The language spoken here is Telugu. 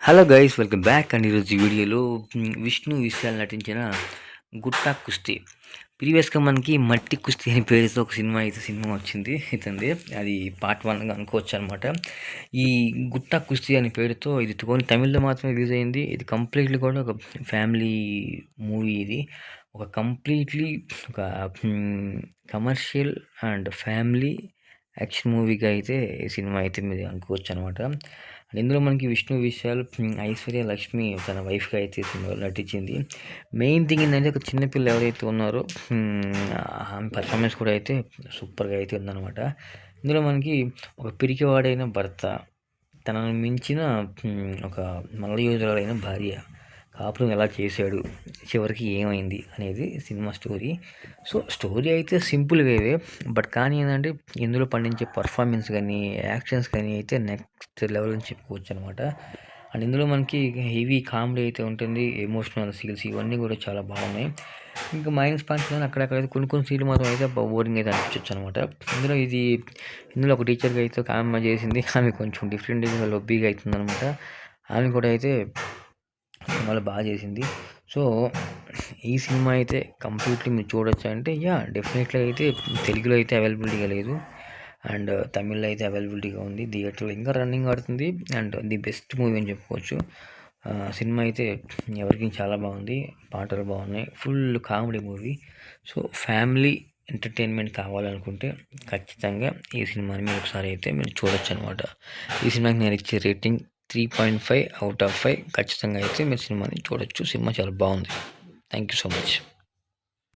Hello guys, welcome back. And ఈరోజు ఈ వీడియోలో విష్ణు విశాల్ నటించిన గుట్టా కుస్తీ. ప్రీవియస్గా మనకి మట్టి కుస్తీ అనే పేరుతో ఒక సినిమా వచ్చింది ఇతంది. అది పార్ట్ 1గా అనుకోవచ్చు అనమాట. ఈ గుట్టా కుస్తీ అనే పేరుతో ఇది కొన్ని తమిళ్లో మాత్రమే రిలీజ్ అయింది. ఇది కంప్లీట్లీ కూడా ఒక ఫ్యామిలీ మూవీ. ఇది ఒక కంప్లీట్లీ ఒక కమర్షియల్ అండ్ ఫ్యామిలీ యాక్షన్ మూవీగా అయితే ఈ సినిమా అయితే మీరు అనుకోవచ్చు అనమాట. అండ్ ఇందులో మనకి విష్ణు విశాల్, ఐశ్వర్య లక్ష్మి తన వైఫ్గా అయితే సినిమాలో నటించింది. మెయిన్ థింగ్ ఏంటంటే ఒక చిన్నపిల్ల ఎవరైతే ఉన్నారో ఆమె పర్ఫార్మెన్స్ కూడా అయితే సూపర్గా అయితే ఉందన్నమాట. ఇందులో మనకి ఒక పిరికివాడైన భర్త, తనను మించిన ఒక మల్లయోధురాలైన భార్య కాపురం ఎలా చేశాడు, చివరికి ఏమైంది అనేది సినిమా స్టోరీ. సో స్టోరీ అయితే సింపుల్ వేవే, బట్ కానీ ఏంటంటే ఇందులో పండించే పర్ఫార్మెన్స్ కానీ యాక్షన్స్ కానీ అయితే నెక్స్ట్ లెవెల్ అని చెప్పుకోవచ్చు అనమాట. అండ్ ఇందులో మనకి హెవీ కామెడీ అయితే ఉంటుంది, ఎమోషనల్ సీన్స్ ఇవన్నీ కూడా చాలా బాగున్నాయి. ఇంకా మైనస్ పాయింట్స్ కానీ అక్కడక్కడైతే కొన్ని సీన్లు మాత్రం అయితే బోరింగ్ అయితే అనిపించవచ్చు అనమాట. ఇందులో ఒక టీచర్గా అయితే ఒక ఆమె చేసింది, ఆమె కొంచెం డిఫరెంట్గా లొబ్బీగా అవుతుంది అనమాట. ఆమె కూడా అయితే సినిమాలో బాగా చేసింది. సో ఈ సినిమా అయితే కంప్లీట్లీ మీరు చూడొచ్చు అంటే డెఫినెట్లీ అయితే తెలుగులో అయితే అవైలబిలిటీగా లేదు, అండ్ తమిళ్లో అయితే అవైలబిలిటీగా ఉంది. థియేటర్లో ఇంకా రన్నింగ్ ఆడుతుంది, అండ్ ది బెస్ట్ మూవీ అని చెప్పుకోవచ్చు. సినిమా అయితే ఎవరికి చాలా బాగుంది, పాటలు బాగున్నాయి, full comedy movie. So family entertainment కావాలనుకుంటే ఖచ్చితంగా ఈ సినిమాని మీరు ఒకసారి అయితే మీరు చూడొచ్చు అనమాట. ఈ సినిమాకి నేను ఇచ్చే రేటింగ్ 3.5 అవుట్ ఆఫ్ 5. ఖచ్చితంగా అయితే మీరు సినిమాని చూడొచ్చు. సినిమా చాలా బాగుంది. Thank you so much.